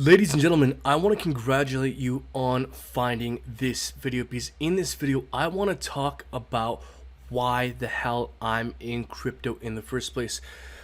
Ladies and gentlemen, I want to congratulate you on finding this video because in this video, I want to talk about why the hell I'm in crypto in the first place.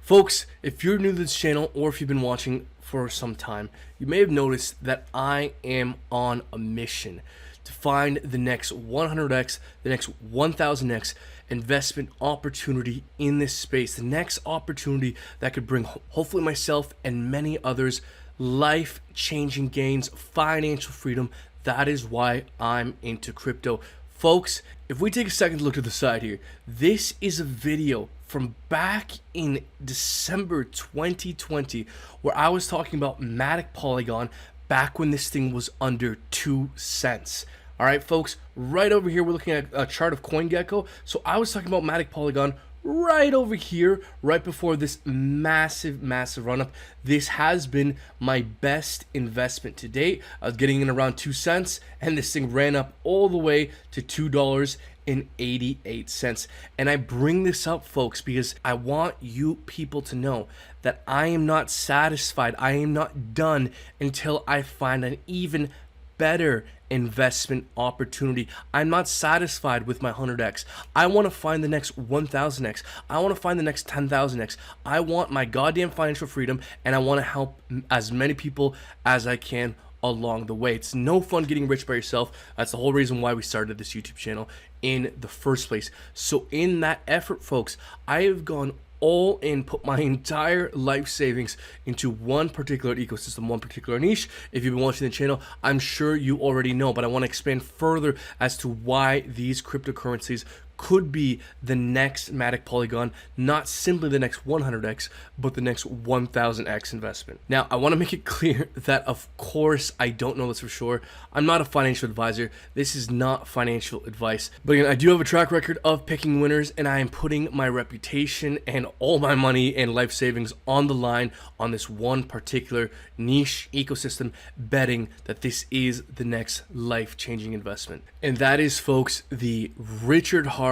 Folks, if you're new to this channel or if you've been watching for some time, you may have noticed that I am on a mission to find the next 100x, the next 1000x investment opportunity in this space, the next opportunity that could bring hopefully myself and many others life-changing gains, financial freedom. That is why I'm into crypto. Folks, if we take a second to look to the side here, this is a video from back in December 2020 where I was talking about Matic Polygon back when this thing was under 2 cents. All right, folks, right over here, we're looking at a chart of CoinGecko. So I was talking about Matic Polygon right over here, right before this massive run up. This has been my best investment to date. I was getting in around 2 cents and this thing ran up all the way to $2.88. And I bring this up, folks, because I want you people to know that I am not satisfied. I am not done until I find an even better investment opportunity. I'm not satisfied with my 100x. I want to find the next 1000x. I want to find the next 10,000x. I want my goddamn financial freedom, and I want to help as many people as I can along the way. It's no fun getting rich by yourself. That's the whole reason why we started this YouTube channel in the first place. So in that effort, folks, I have gone all in, put my entire life savings into one particular ecosystem, one particular niche. If you've been watching the channel, I'm sure you already know, but I want to expand further as to why these cryptocurrencies could be the next Matic Polygon, not simply the next 100x, but the next 1000x investment. Now, I want to make it clear that, of course, I don't know this for sure. I'm not a financial advisor. This is not financial advice. But again, I do have a track record of picking winners, and I am putting my reputation and all my money and life savings on the line on this one particular niche ecosystem, betting that this is the next life-changing investment. And that is, folks, the Richard Hart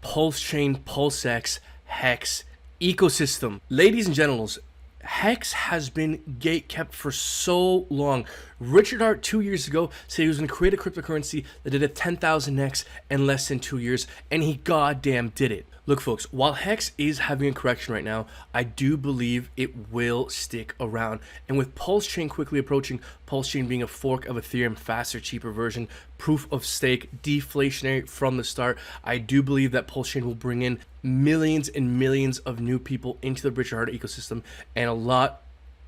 Pulse Chain PulseX Hex ecosystem. Ladies and gentlemen, Hex has been gatekept for so long. Richard Hart 2 years ago said he was going to create a cryptocurrency that did a 10,000x in less than 2 years, and he goddamn did it. Look, folks, while Hex is having a correction right now, I do believe it will stick around. And with Pulse Chain quickly approaching, Pulse Chain being a fork of Ethereum, faster, cheaper version, proof of stake, deflationary from the start, I do believe that Pulse Chain will bring in millions and millions of new people into the Richard Hart ecosystem, and a lot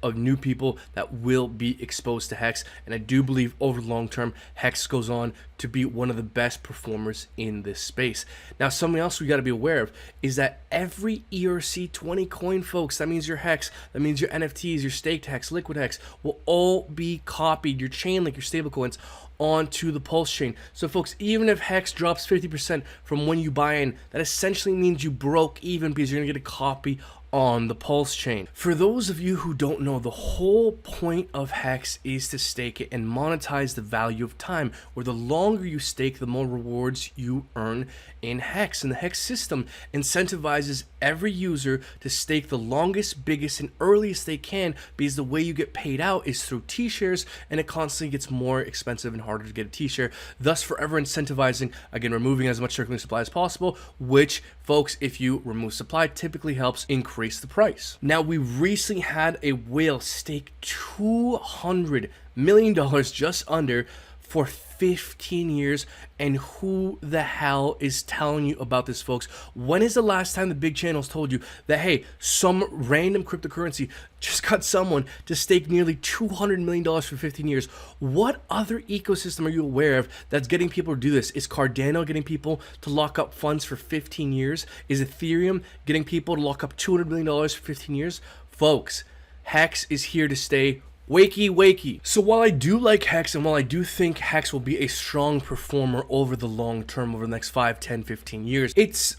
of new people that will be exposed to Hex. And I do believe over the long term, Hex goes on to be one of the best performers in this space. Now, something else we got to be aware of is that every ERC20 coin, folks, that means your Hex, that means your NFTs, your staked Hex, liquid Hex, will all be copied, your Chainlink, your stablecoins, onto the Pulse Chain. So folks, even if Hex drops 50% from when you buy in, that essentially means you broke even because you're gonna get a copy on the Pulse Chain. For those of you who don't know, the whole point of Hex is to stake it and monetize the value of time, where the longer you stake, the more rewards you earn in Hex. And the Hex system incentivizes every user to stake the longest, biggest, and earliest they can, because the way you get paid out is through T-shares, and it constantly gets more expensive and harder to get a T-share, thus forever incentivizing, again, removing as much circulating supply as possible, which, folks, if you remove supply, typically helps increase the price. Now, we recently had a whale stake $200 million, just under, for 15 years, and who the hell is telling you about this, folks? When is the last time the big channels told you that, hey, some random cryptocurrency just got someone to stake nearly $200 million for 15 years? What other ecosystem are you aware of that's getting people to do this? Is Cardano getting people to lock up funds for 15 years? Is Ethereum getting people to lock up $200 million for 15 years? Folks, Hex is here to stay. Wakey, wakey. So while I do like Hex, and while I do think Hex will be a strong performer over the long term, over the next 5, 10, 15 years,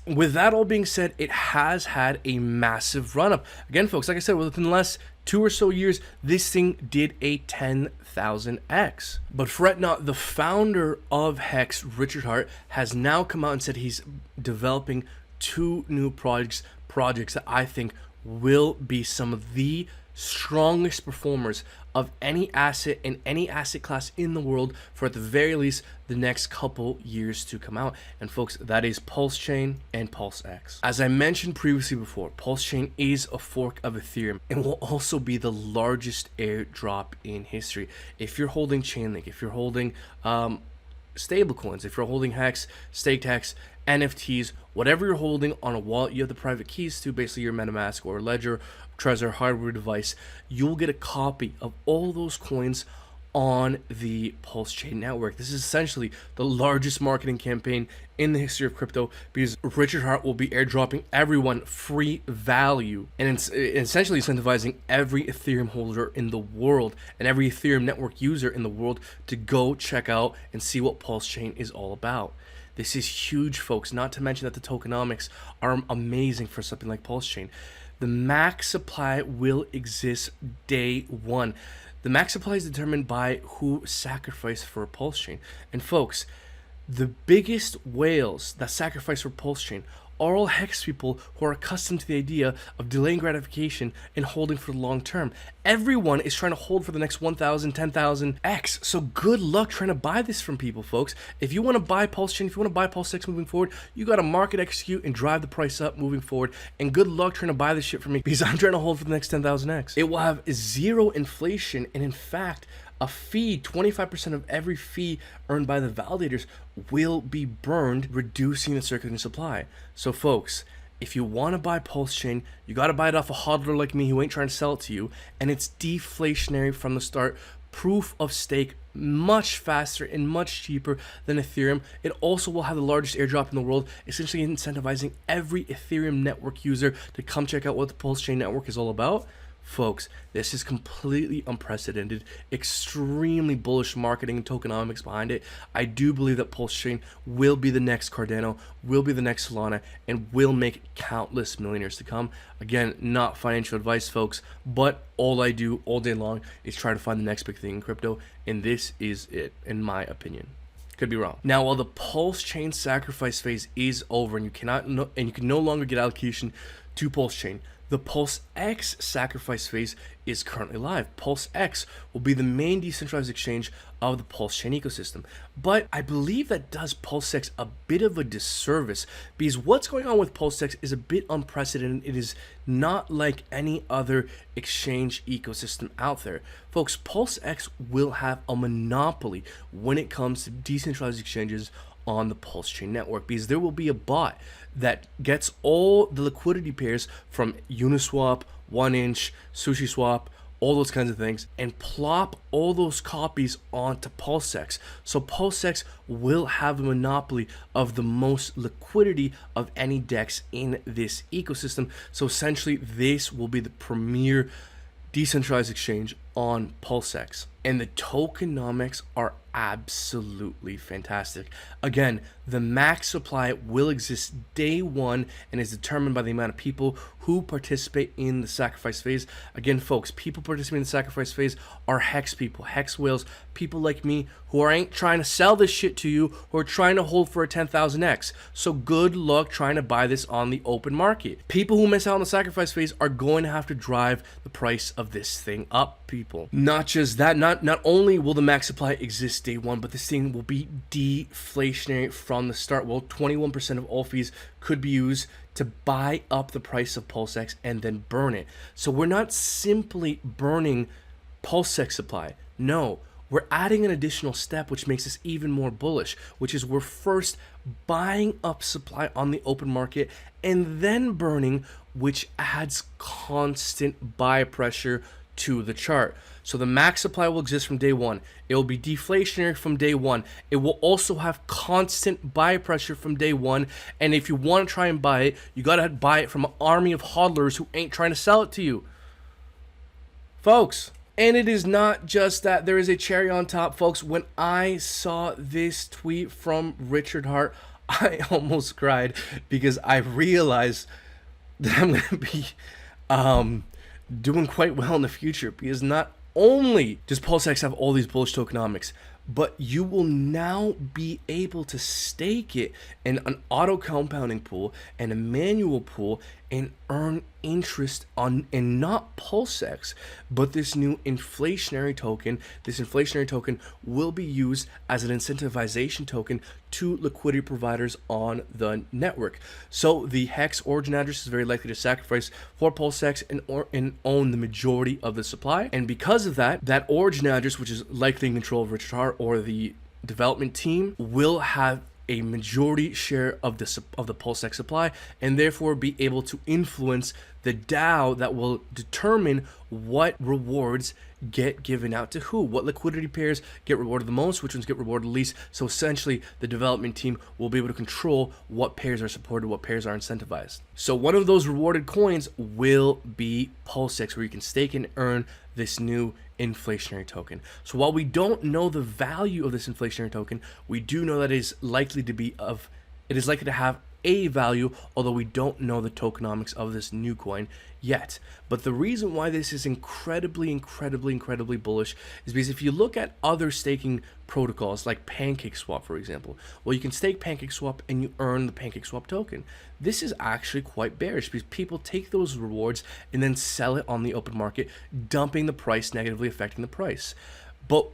with that all being said, it has had a massive run up. Again, folks, like I said, within the last 2 or so years, this thing did a 10,000x. But fret not, the founder of Hex, Richard Hart, has now come out and said he's developing 2 new projects that I think will be some of the strongest performers of any asset and any asset class in the world for at the very least the next couple years to come out. And folks, that is Pulse Chain and PulseX. As I mentioned previously before, Pulse Chain is a fork of Ethereum and will also be the largest airdrop in history. If you're holding Chainlink, if you're holding stablecoins, if you're holding Hex, staked Hex, NFTs, whatever you're holding on a wallet, you have the private keys to, basically your MetaMask or Ledger, Trezor hardware device, you'll get a copy of all those coins on the Pulse Chain network. This is essentially the largest marketing campaign in the history of crypto, because Richard Hart will be airdropping everyone free value and it's essentially incentivizing every Ethereum holder in the world and every Ethereum network user in the world to go check out and see what Pulse Chain is all about. This is huge, folks, not to mention that the tokenomics are amazing for something like Pulse Chain. The max supply will exist day one. The max supply is determined by who sacrificed for a Pulse Chain. And folks, the biggest whales that sacrifice for Pulse Chain are all Hex people who are accustomed to the idea of delaying gratification and holding for the long term. Everyone is trying to hold for the next 1,000, 10,000 X. So good luck trying to buy this from people, folks. If you want to buy Pulse Chain, if you want to buy PulseX moving forward, you got to market execute and drive the price up moving forward. And good luck trying to buy this shit from me, because I'm trying to hold for the next 10,000 X. It will have zero inflation, and in fact, a fee, 25% of every fee earned by the validators will be burned, reducing the circulating supply. So folks, if you want to buy Pulse Chain, you got to buy it off a hodler like me who ain't trying to sell it to you, and it's deflationary from the start. Proof of stake, much faster and much cheaper than Ethereum. It also will have the largest airdrop in the world, essentially incentivizing every Ethereum network user to come check out what the Pulse Chain network is all about. Folks, this is completely unprecedented, extremely bullish marketing and tokenomics behind it. I do believe that Pulse Chain will be the next Cardano, will be the next Solana, and will make countless millionaires to come. Again, not financial advice, folks, but all I do all day long is try to find the next big thing in crypto, and this is it, in my opinion. Could be wrong. Now, while the Pulse Chain sacrifice phase is over and you can no longer get allocation to Pulse Chain, the PulseX sacrifice phase is currently live. PulseX will be the main decentralized exchange of the Pulse Chain ecosystem. But I believe that does PulseX a bit of a disservice, because what's going on with PulseX is a bit unprecedented. It is not like any other exchange ecosystem out there. Folks, PulseX will have a monopoly when it comes to decentralized exchanges on the Pulse Chain network, because there will be a bot that gets all the liquidity pairs from Uniswap, 1inch, SushiSwap, all those kinds of things, and plop all those copies onto PulseX. So PulseX will have a monopoly of the most liquidity of any DEX in this ecosystem. So essentially, this will be the premier decentralized exchange on PulseX. And the tokenomics are absolutely fantastic. Again, the max supply will exist day one and is determined by the amount of people who participate in the sacrifice phase. Again, folks, people participating in the sacrifice phase are Hex people, Hex whales, people like me who ain't trying to sell this shit to you, who are trying to hold for a 10,000x. So good luck trying to buy this on the open market. People who miss out on the sacrifice phase are going to have to drive the price of this thing up, people. Not just that, not only will the max supply exist day one, but this thing will be deflationary from the start. Well, 21% of all fees could be used to buy up the price of PulseX and then burn it. So we're not simply burning PulseX supply. No, we're adding an additional step which makes us even more bullish, which is we're first buying up supply on the open market and then burning, which adds constant buy pressure to the chart. So the max supply will exist from day one. It will be deflationary from day one. It will also have constant buy pressure from day one. And if you want to try and buy it, you got to buy it from an army of hodlers who ain't trying to sell it to you, folks. And it is not just that. There is a cherry on top, folks. When I saw this tweet from Richard Hart, I almost cried, because I realized that I'm going to be doing quite well in the future, because not only does PulseX have all these bullish tokenomics, but you will now be able to stake it in an auto compounding pool and a manual pool and earn interest on, and not PulseX, but this new inflationary token. This inflationary token will be used as an incentivization token to liquidity providers on the network. So the hex origin address is very likely to sacrifice for PulseX and own the majority of the supply. And because of that, that origin address, which is likely in control of Richard Hart or the development team, will have a majority share of the PulseX supply, and therefore be able to influence the DAO that will determine what rewards get given out to who, what liquidity pairs get rewarded the most, which ones get rewarded the least. So essentially, the development team will be able to control what pairs are supported, what pairs are incentivized. So one of those rewarded coins will be PulseX, where you can stake and earn this new inflationary token. So while we don't know the value of this inflationary token, we do know that it is likely to have a value, although we don't know the tokenomics of this new coin yet. But the reason why this is incredibly bullish is because if you look at other staking protocols like PancakeSwap, for example, well, you can stake PancakeSwap and you earn the PancakeSwap token. This is actually quite bearish because people take those rewards and then sell it on the open market, dumping the price, negatively affecting the price. But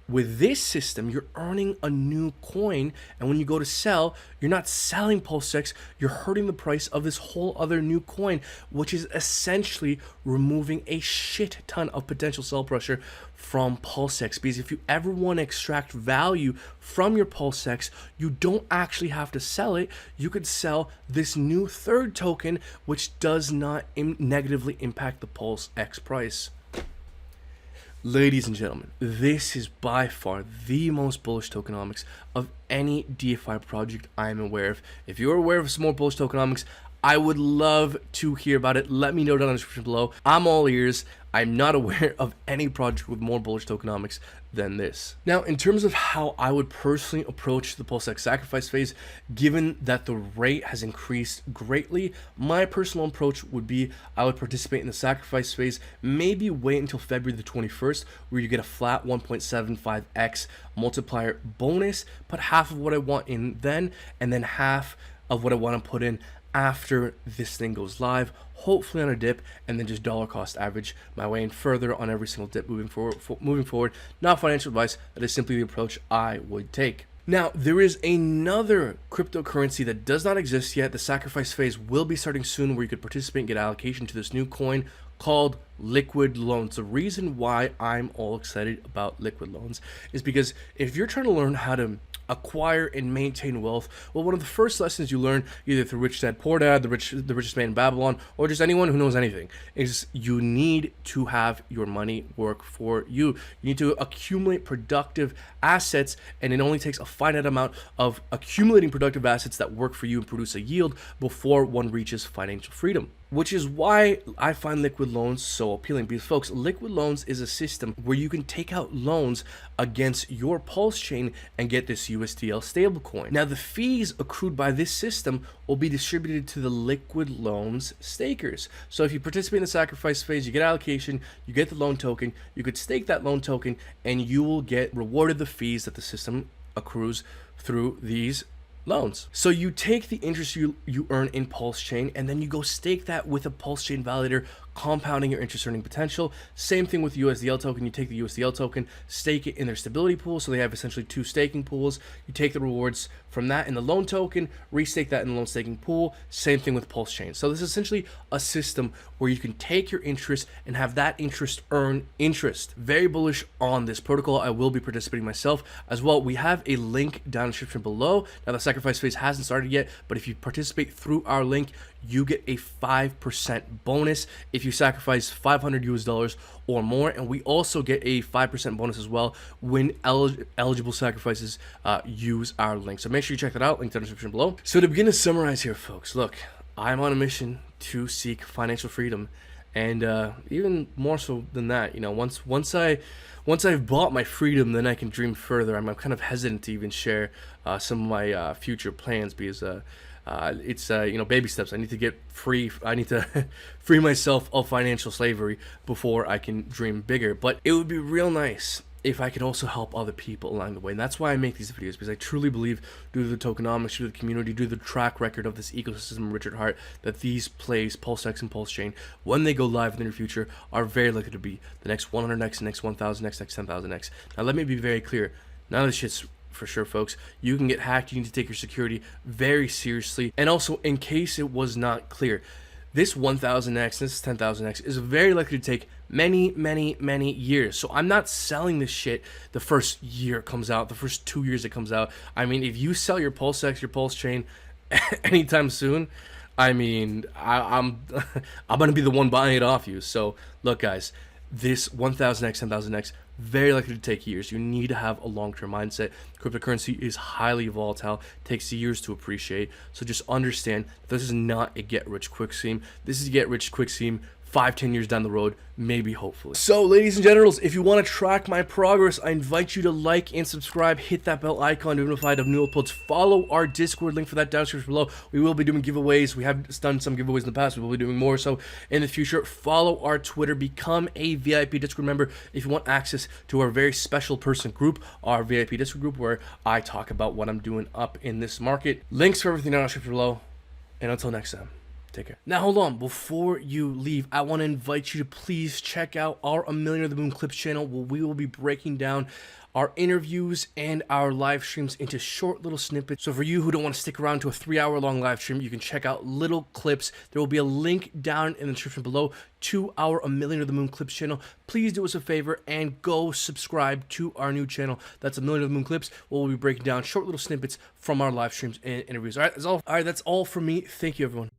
with this system, you're earning a new coin, and when you go to sell, you're not selling PulseX, you're hurting the price of this whole other new coin, which is essentially removing a shit ton of potential sell pressure from PulseX. Because if you ever want to extract value from your PulseX, you don't actually have to sell it. You could sell this new third token, which does not negatively impact the PulseX price. Ladies and gentlemen, this is by far the most bullish tokenomics of any DeFi project I'm aware of. If you're aware of some more bullish tokenomics, I would love to hear about it. Let me know down in the description below. I'm all ears. I'm not aware of any project with more bullish tokenomics than this. Now, in terms of how I would personally approach the PulseX sacrifice phase, given that the rate has increased greatly, my personal approach would be I would participate in the sacrifice phase, maybe wait until February the 21st, where you get a flat 1.75x multiplier bonus, put half of what I want in then, and then half of what I want to put in after this thing goes live, hopefully on a dip, and then just dollar cost average my way in further on every single dip moving forward. Not financial advice, that is simply the approach I would take. Now, there is another cryptocurrency that does not exist yet. The sacrifice phase will be starting soon, where you could participate and get allocation to this new coin called liquid loans. The reason why I'm all excited about liquid loans is because if you're trying to learn how to acquire and maintain wealth, well, one of the first lessons you learn, either through Rich Dad Poor Dad, the richest man in Babylon, or just anyone who knows anything, is you need to have your money work for you. You need to accumulate productive assets, and it only takes a finite amount of accumulating productive assets that work for you and produce a yield before one reaches financial freedom. Which is why I find liquid loans so appealing, because folks, liquid loans is a system where you can take out loans against your Pulse chain and get this USDL stablecoin. Now, the fees accrued by this system will be distributed to the liquid loans stakers. So if you participate in the sacrifice phase, you get allocation, you get the loan token, you could stake that loan token, and you will get rewarded the fees that the system accrues through these loans. So you take the interest you earn in Pulse Chain, and then you go stake that with a Pulse Chain validator, compounding your interest earning potential. Same thing with USDL token. You take the USDL token, stake it in their stability pool, so they have essentially two staking pools. You take the rewards from that in the loan token, restake that in the loan staking pool. Same thing with Pulse Chain. So this is essentially a system where you can take your interest and have that interest earn interest. Very bullish on this protocol. I will be participating myself as well. We have a link down in the description below. Now, the sacrifice phase hasn't started yet, but if you participate through our link, you get a 5% bonus if you sacrifice $500 US or more, and we also get a 5% bonus as well when eligible sacrifices use our link. So make sure you check that out, link down in the description below. So to begin to summarize here, folks, look, I'm on a mission to seek financial freedom, and even more so than that, you know, once I've bought my freedom, then I can dream further. I'm kind of hesitant to even share some of my future plans, because it's you know, baby steps. I need to get free. I need to free myself of financial slavery before I can dream bigger. But it would be real nice if I can also help other people along the way. And that's why I make these videos, because I truly believe, due to the tokenomics, due to the community, due to the track record of this ecosystem, Richard Hart, that these plays, PulseX and PulseChain, when they go live in the near future, are very likely to be the next 100x, the next 1000x, next 10,000x. Now, let me be very clear. None of this shit's for sure, folks. You can get hacked. You need to take your security very seriously. And also, in case it was not clear, this 1000x, this 10,000x is very likely to take many years. So I'm not selling this shit the first year it comes out, the first 2 years it comes out. I mean, if you sell your PulseX, your PulseChain anytime soon, I mean, I'm gonna be the one buying it off you. So look, guys, this 1000x, 10,000x, very likely to take years. You need to have a long-term mindset. Cryptocurrency is highly volatile, takes years to appreciate. So just understand this is not a get-rich-quick scheme. This is a get-rich-quick scheme 5-10 years down the road, maybe, hopefully. So, ladies and generals, if you want to track my progress, I invite you to like and subscribe, hit that bell icon to be notified of new uploads, follow our Discord link for that down description below. We will be doing giveaways. We have done some giveaways in the past. We will be doing more so in the future. Follow our Twitter, become a VIP Discord member if you want access to our very special person group, our VIP Discord group, where I talk about what I'm doing up in this market. Links for everything down in the description below, and until next time. Take care. Now, hold on. Before you leave, I want to invite you to please check out our aMillionortheMoon Clips channel, where we will be breaking down our interviews and our live streams into short little snippets. So for you who don't want to stick around to a 3-hour-long live stream, you can check out little clips. There will be a link down in the description below to our aMillionortheMoon Clips channel. Please do us a favor and go subscribe to our new channel. That's aMillionortheMoon Clips, where we'll be breaking down short little snippets from our live streams and interviews. All right, that's all from me. Thank you, everyone.